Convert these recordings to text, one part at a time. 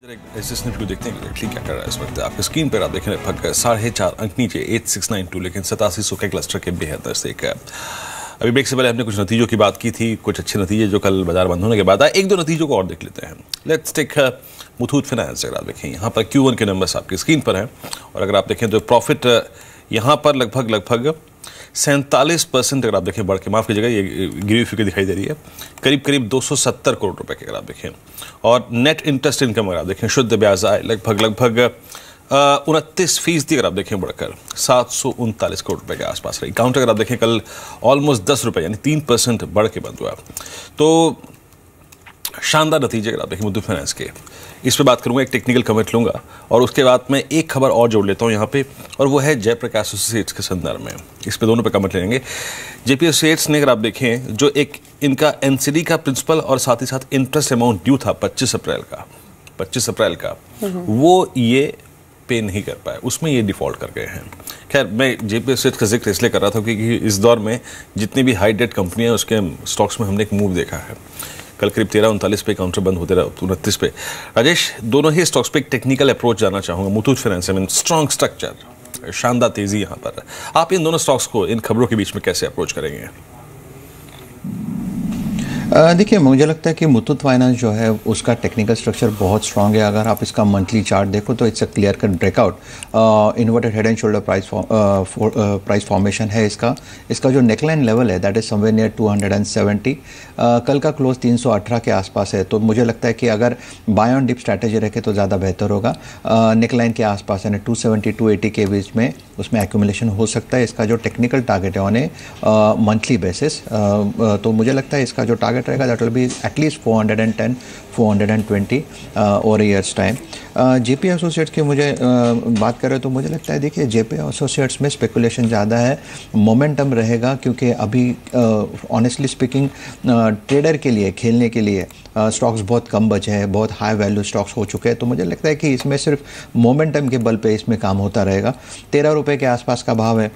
एसएसनेट को देखते हैं एग्जैक्टली क्या कर रहा है इस वक्त। आपके स्क्रीन पर आप देखें लगभग 4.5 अंक नीचे 8692, लेकिन 8700 के क्लस्टर के बेहद नजदीक है। अभी ब्रेक से पहले हमने कुछ नतीजों की बात की थी, कुछ अच्छे नतीजे जो कल बाजार बंद होने के बाद आए। एक दो नतीजों को और देख लेते हैं। Let's take Muthoot finance. अगर आप देखें यहाँ पर Q1 के नंबर्स आपकी स्क्रीन पर हैं, और अगर आप देखें तो प्रॉफिट यहाँ पर लगभग 47% अगर आप देखें बढ़ के, माफ़ कीजिएगा ये गिरी हुई फिगर दिखाई दे रही है, करीब 270 करोड़ रुपए के अगर आप देखें। और नेट इंटरेस्ट इनकम अगर आप देखें, शुद्ध ब्याज आय लगभग 29% अगर आप देखें बढ़कर 739 करोड़ रुपए के आसपास रही। काउंटर अगर आप देखें कल ऑलमोस्ट 10 रुपए यानी 3% बढ़ के बंद हुआ। तो शानदार नतीजे अगर आप देखें मुथूट फाइनेंस के। इस पे बात करूंगा, एक टेक्निकल कमेंट लूंगा, और उसके बाद मैं एक खबर और जोड़ लेता हूं यहाँ पे, और वो है जयप्रकाश एसोसिएट्स के संदर्भ में। इस पे दोनों पे कमेंट लेंगे। जेपी एसोसिएट्स ने अगर आप देखें जो एक इनका एनसीडी का प्रिंसिपल और साथ ही साथ इंटरेस्ट अमाउंट ड्यू था 25 अप्रैल का वो ये पे नहीं कर पाए, उसमें ये डिफॉल्ट कर गए हैं। खैर, मैं जेपी एसोसिएट्स का जिक्र इसलिए कर रहा था क्योंकि इस दौर में जितनी भी हाई डेट कंपनियां उसके स्टॉक्स में हमने एक मूव देखा है। कल करीब 13:39 पे काउंटर बंद होते रहा 29 पे। राजेश, दोनों ही स्टॉक्स पे एक टेक्निकल अप्रोच जाना चाहूंगा। मुथूट फाइनेंस में स्ट्रॉन्ग स्ट्रक्चर, शानदार तेजी यहाँ पर। आप इन दोनों स्टॉक्स को इन खबरों के बीच में कैसे अप्रोच करेंगे? देखिए, मुझे लगता है कि मुथूट फाइनेंस जो है उसका टेक्निकल स्ट्रक्चर बहुत स्ट्रांग है। अगर आप इसका मंथली चार्ट देखो तो it's a clear cut breakout, inverted head and shoulder price formation है इसका जो नेकलाइन लेवल है दैट इज समवेयर नियर 270। कल का क्लोज 318 के आसपास है, तो मुझे लगता है कि अगर बाय ऑन डिप स्ट्रैटेजी रखे तो ज़्यादा बेहतर होगा। नेकलाइन के आसपास यानी 270-280 के बीच में उसमें एक्यूमुलेशन हो सकता है। इसका जो टेक्निकल टारगेट है ऑन ए मंथली बेसिस, तो मुझे लगता है इसका जो टारगेट रहेगा that will be at least 410-420 over years time. JP associates की मुझे बात करें तो मुझे लगता है, देखिए जेपी एसोसिएट्स में स्पेकुलेशन ज़्यादा है, मोमेंटम रहेगा, क्योंकि अभी ऑनेस्टली स्पीकिंग ट्रेडर के लिए खेलने के लिए स्टॉक्स बहुत कम बचे हैं, बहुत हाई वैल्यू स्टॉक्स हो चुके हैं। तो मुझे लगता है कि इसमें सिर्फ मोमेंटम के बल पे इसमें काम होता रहेगा। 13 रुपये के आसपास का भाव है,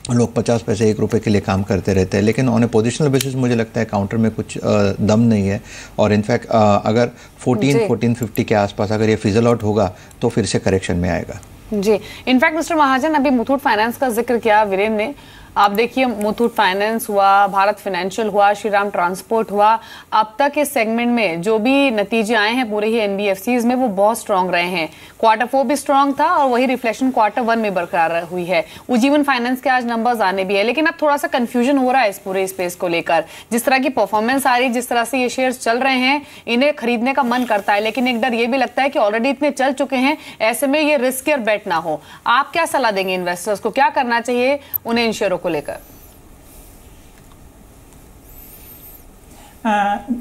लोग 50 पैसे 1 रुपये के लिए काम करते रहते हैं, लेकिन ऑन ए पोजिशनल बेसिस मुझे लगता है काउंटर में कुछ दम नहीं है। और इनफैक्ट अगर 1450 के आसपास अगर ये फिजल आउट होगा तो फिर से करेक्शन में आएगा। जी, इनफैक्ट मिस्टर महाजन, अभी मुथूट फाइनेंस का जिक्र किया वीरेंद्र ने। आप देखिए, मुथूट फाइनेंस हुआ, भारत फाइनेंशियल हुआ, श्रीराम ट्रांसपोर्ट हुआ, अब तक इस सेगमेंट में जो भी नतीजे आए हैं पूरे ही एनबीएफसीज में वो बहुत स्ट्रांग रहे हैं। Q4 भी स्ट्रांग था और वही रिफ्लेक्शन Q1 में बरकरार हुई है। उज्जीवन फाइनेंस के आज नंबर्स आने भी है, लेकिन अब थोड़ा सा कंफ्यूजन हो रहा है इस पूरे स्पेस को लेकर। जिस तरह की परफॉर्मेंस आ रही, जिस तरह से ये शेयर्स चल रहे हैं, इन्हें खरीदने का मन करता है, लेकिन एक डर ये भी लगता है कि ऑलरेडी इतने चल चुके हैं, ऐसे में ये रिस्कियर बेट ना हो। आप क्या सलाह देंगे इन्वेस्टर्स को, क्या करना चाहिए उन्हें इन शेयरों को लेकर?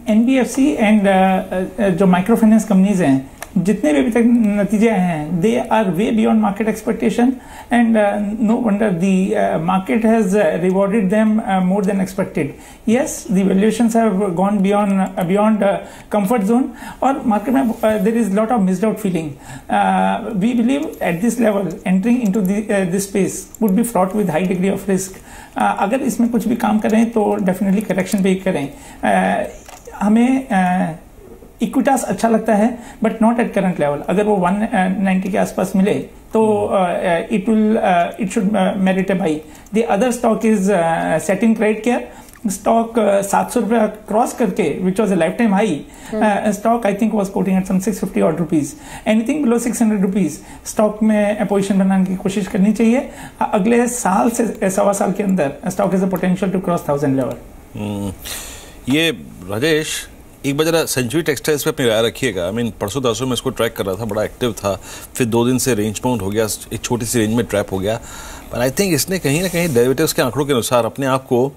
एनबीएफसी एंड जो माइक्रो फाइनेंस कंपनीज हैं, जितने भी अभी तक नतीजे आए हैं, they are way beyond market expectation, and no wonder the market has rewarded them more than expected. Yes, the valuations have gone beyond comfort zone, और मार्केट में there is lot of missed out feeling. We believe at this level entering into this space would be fraught with high degree of risk. अगर इसमें कुछ भी काम करें तो definitely correction पे ही करें। हमें इक्विटास अच्छा लगता है, but not at current level. अगर वो 190 के आसपास मिले तो it should merit a buy. The other stock is setting credit care stock, 700 रुपया क्रॉस करके, which was a lifetime high stock, I think was quoting at some 650 odd rupees. Anything below 600 rupees stock में position बनाने की कोशिश करनी चाहिए। अगले साल से सवा साल के अंदर stock is a potential to cross 1000 level. ये राजेश, एक बार जरा सेंचुरी टेक्सटाइल्स पे अपनी राय रखिएगा। आई मीन परसों तरसों में इसको ट्रैक कर रहा था, बड़ा एक्टिव था, फिर 2 दिन से रेंज बाउंड हो गया, एक छोटी सी रेंज में ट्रैप हो गया। पर आई थिंक इसने कहीं ना कहीं डेरिवेटिव्स के आंकड़ों के अनुसार अपने आप को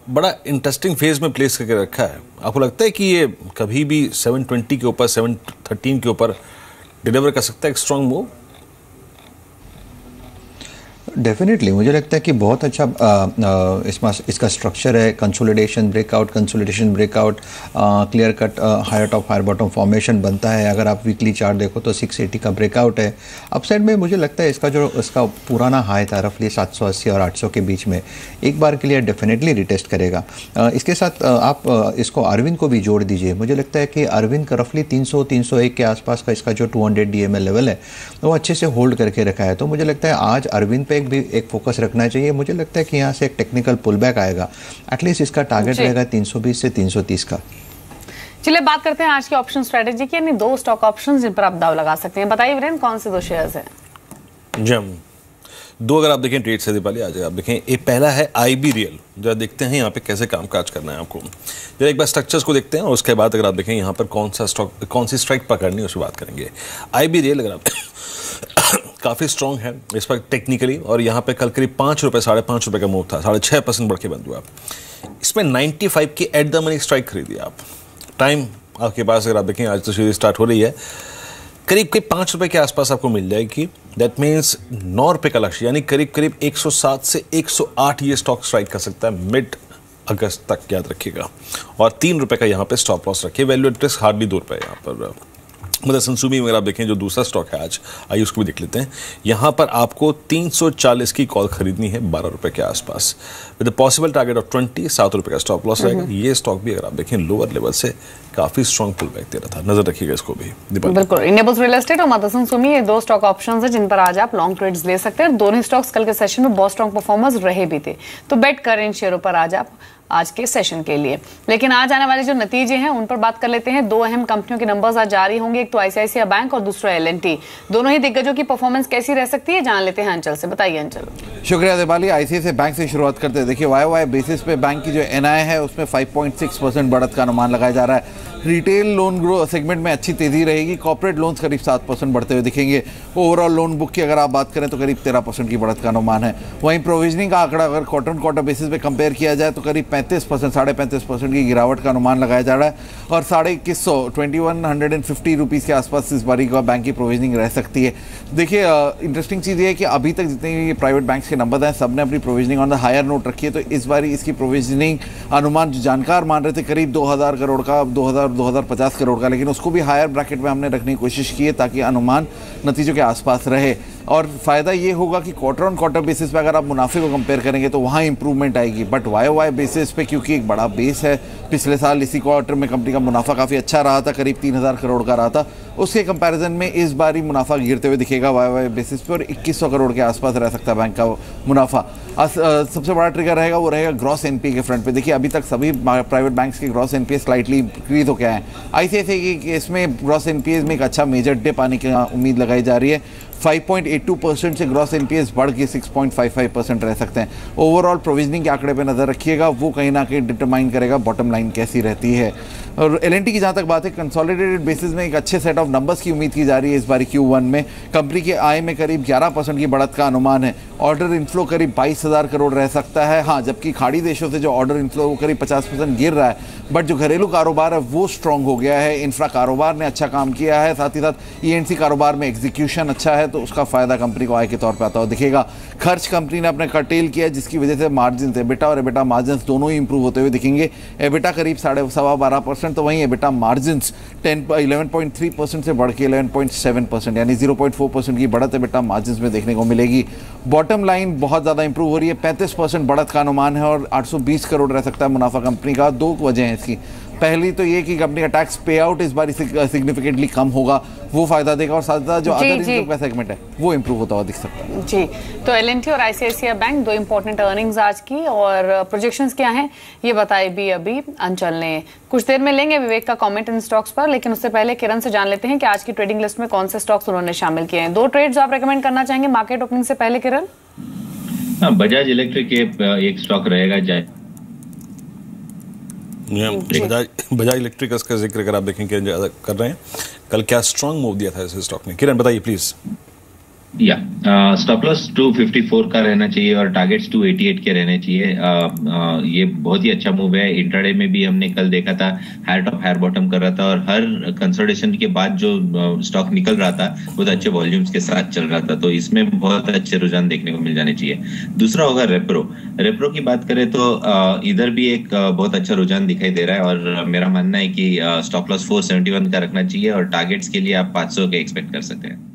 बड़ा इंटरेस्टिंग फेज में प्लेस करके रखा है। आपको लगता है कि ये कभी भी 720 के ऊपर, 713 के ऊपर डिलीवर कर सकता है एक स्ट्रांग मूव? डेफिनेटली मुझे लगता है कि बहुत अच्छा इसका स्ट्रक्चर है। Consolidation breakout, clear cut higher top higher bottom formation बनता है। अगर आप वीकली चार्ट देखो तो 680 का ब्रेकआउट है। अपसाइड में मुझे लगता है इसका पुराना हाई था रफली 780 और 800 के बीच में, एक बार के लिए डेफिनेटली रिटेस्ट करेगा। इसके साथ आप इसको अरविंद को भी जोड़ दीजिए। मुझे लगता है कि अरविंद का रफली 300-301 के आसपास का इसका जो 200 DMA लेवल है वो अच्छे से होल्ड करके रखा है। तो मुझे लगता है आज अरविंद पे भी एक फोकस रखना चाहिए। मुझे लगता है कि यहाँ से एक टेक्निकल पुलबैक आएगा। एटलीस्ट इसका टारगेट रहेगा 320 से 330 का। चलिए बात करते हैं आज की ऑप्शन स्ट्रेटेजी की, यानी 2 स्टॉक ऑप्शन जिन पर आप दाव लगा सकते हैं। बताइए वीरेंद्र, कौन से 2 शेयर्स हैं? जम 2 अगर आप देखें ट्रेड से दीपाली आज आप देखें, एक पहला है IB रियल। जरा देखते हैं यहाँ पे कैसे कामकाज करना है आपको। जरा एक बार स्ट्रक्चर्स को देखते हैं और उसके बाद अगर आप देखें यहाँ पर कौन सी स्ट्राइक पकड़नी है उसकी बात करेंगे। IB रियल अगर आप काफ़ी स्ट्रॉन्ग है इस पर टेक्निकली, और यहाँ पे कल करीब 5 रुपये 5.5 रुपये का मूव था, 6.5% बढ़ के बंद हुआ। इसमें 95 की एट द मनी स्ट्राइक खरीदी आप। टाइम आपके पास अगर आप देखें आज तो सीरीज स्टार्ट हो रही है, करीब 5 रुपये के आसपास आपको मिल जाएगी। दैट मीन्स 9 रुपये का लक्ष्य, यानी करीब 107 से 108 ये स्टॉक स्ट्राइक कर सकता है मिड अगस्त तक, याद रखिएगा। और 3 रुपये का यहाँ पे स्टॉप लॉस रखिए। वैल्यू एट रिस्क हार्डली 2 रुपये यहाँ पर। मतलब संसूमी अगर आप देखें जो दूसरा स्टॉक है आज, आइए उसको भी देख लेते हैं। यहाँ पर आपको 340 की कॉल खरीदनी है 12 रुपये के आसपास, विद पॉसिबल टारगेट ऑफ 20, 7 रुपये का स्टॉप लॉस रहेगा। ये स्टॉक भी अगर आप देखें लोअर लेवल से काफी स्ट्रॉन्ग पुल बैक दे रहा था, नजर रखिएगा इसको भी। बिल्कुल, इनेबल्स रियल एस्टेट और मदरसन सुमी, ये 2 स्टॉक ऑप्शंस हैं जिन पर आज आप लॉन्ग ट्रेड्स ले सकते हैं। दोनों स्टॉक्स कल के सेशन में बहुत स्ट्रॉन्ग परफॉर्मर्स रहे भी थे, तो बेट करें इन शेयरों पर आज आप आज के सेशन के लिए। लेकिन आज आने वाले जो नतीजे हैं उन पर बात कर लेते हैं। 2 अहम कंपनियों के नंबर्स आज जारी होंगे, एक तो ICICI बैंक और दूसरा L&T। दोनों ही दिग्गजों की परफॉर्मेंस कैसी रह सकती है जान लेते हैं अंचल से। बताइए अंचल। शुक्रिया दीपाली। ICICI बैंक से शुरुआत करते हैं। देखिए YOY बेसिस पे बैंक की जो NI है उसमें 5.6% बढ़त का अनुमान लगाया जा रहा है। रिटेल लोन ग्रो सेगमेंट में अच्छी तेजी रहेगी। कॉर्पोरेट लोन्स करीब 7% बढ़ते हुए दिखेंगे। ओवरऑल लोन बुक की अगर आप बात करें तो करीब 13% की बढ़त का अनुमान है। वहीं प्रोविजनिंग का आंकड़ा अगर क्वार्टर बेसिस पे कंपेयर किया जाए तो करीब 35% की गिरावट का अनुमान लगाया जा रहा है। और 2150 रुपीज़ के आसपास इस बारी का बैंक की प्रोविजनिंग रह सकती है। देखिए इंटरेस्टिंग चीज़ ये है कि अभी तक जितने भी प्राइवेट बैंक्स के नंबर हैं सब ने अपनी provisioning on the higher note रखी है। तो इस बारी इसकी प्रोविजनिंग अनुमान जो जानकार मान रहे थे करीब 2000 करोड़ का, 2050 करोड़ का, लेकिन उसको भी हायर ब्रैकेट में हमने रखने की कोशिश की है ताकि अनुमान नतीजों के आसपास रहे। और फ़ायदा ये होगा कि क्वार्टर ऑन क्वार्टर बेसिस पे अगर आप मुनाफे को कंपेयर करेंगे तो वहाँ इंप्रूवमेंट आएगी। बट YOY बेसिस पे क्योंकि एक बड़ा बेस है, पिछले साल इसी क्वार्टर में कंपनी का मुनाफा काफ़ी अच्छा रहा था, करीब 3000 करोड़ का रहा था, उसके कंपैरिजन में इस बारी मुनाफा गिरते हुए दिखेगा YOY बेसिस पे और 2100 करोड़ के आसपास रह सकता है बैंक का मुनाफा। सबसे बड़ा ट्रिगर रहेगा वो रहेगा ग्रॉस NPA के फ्रंट पे। देखिए अभी तक सभी प्राइवेट बैंक्स के ग्रॉस NPA स्लाइटली इंक्रीज होकर आए हैं। ICICI के केस में ग्रॉस NPA में एक अच्छा मेजर डिप आने की उम्मीद लगाई जा रही है। 5.82% से ग्रॉस NPAs बढ़ के 6.55% रह सकते हैं। ओवरऑल प्रोविजनिंग के आंकड़े पे नज़र रखिएगा, वो कहीं ना कहीं डिटरमाइन करेगा बॉटम लाइन कैसी रहती है। और L&T की जहाँ तक बात है, कंसोलिडेटेड बेसिस में एक अच्छे सेट ऑफ नंबर्स की उम्मीद की जा रही है इस बार Q1 में। कंपनी के आय में करीब 11% की बढ़त का अनुमान है। ऑर्डर इनफ्लो करीब 22,000 करोड़ रह सकता है। हाँ, जबकि खाड़ी देशों से जो ऑर्डर इनफ्लो वो करीब 50% गिर रहा है, बट जो घरेलू कारोबार है वो स्ट्रॉन्ग हो गया है। इंफ्रा कारोबार ने अच्छा काम किया है, साथ ही साथ ENC कारोबार में एग्जीक्यूशन अच्छा है, तो उसका फ़ायदा कंपनी को आय के तौर पर आता हुआ दिखेगा। खर्च कंपनी ने अपने कर्टेल किया है जिसकी वजह से मार्जिन एबिटा और एबिटा मार्जिन दोनों ही इंप्रूव होते हुए दिखेंगे। एबिटा करीब 12.5%, तो वहीं एबिटा मार्जिन 11.3% से बढ़ के 11.7%, यानी 0.4% की बढ़त एबिटा मार्जिन में देखने को मिलेगी। बॉटम लाइन बहुत ज़्यादा इंप्रूव हो रही है, 35% बढ़त का अनुमान है और 820 करोड़ रह सकता है मुनाफा कंपनी का। 2 वजह हैं इसकी। पहली तो ये कि कंपनी का टैक्स पे आउट इस बार सिग्निफिकेंटली कम होगा, वो फायदा देगा, और साथ साथ जो अदर इनकम का सेगमेंट है वो इंप्रूव होता हुआ दिख सकता है। जी, तो L&T और ICICI बैंक 2 इंपॉर्टेंट अर्निंग्स आज की, और प्रोजेक्शंस क्या हैं ये बताए भी अभी अंचल ने। कुछ देर में लेंगे विवेक का कमेंट इन स्टॉक्स पर, लेकिन उससे पहले किरण से जान लेते हैं कि आज की ट्रेडिंग लिस्ट में कौन से स्टॉक्स उन्होंने शामिल किए हैं। 2 ट्रेड्स आप रेकमेंड करना चाहेंगे मार्केट ओपनिंग से पहले किरण? बजाज इलेक्ट्रिक के एक स्टॉक रहेगा जाए। बजाज इलेक्ट्रिक का जिक्र अगर आप देखें किरण कर रहे हैं, कल क्या स्ट्रॉन्ग मूव दिया था इस स्टॉक ने, किरण बताइए प्लीज। या स्टॉप लॉस 254 का रहना चाहिए और टारगेट्स 288 के रहने चाहिए। ये बहुत ही अच्छा मूव है। इंट्राडे में भी हमने कल देखा था हायर टॉप हायर बॉटम कर रहा था और हर कंसोलिडेशन के बाद जो स्टॉक निकल रहा था बहुत अच्छे वॉल्यूम्स के साथ चल रहा था, तो इसमें बहुत अच्छे रुझान देखने को मिल जाने चाहिए। दूसरा होगा रेप्रो की बात करें तो इधर भी एक बहुत अच्छा रुझान दिखाई दे रहा है और मेरा मानना है कि स्टॉप लॉस 471 का रखना चाहिए और टारगेट्स के लिए आप 500 के एक्सपेक्ट कर सकते हैं।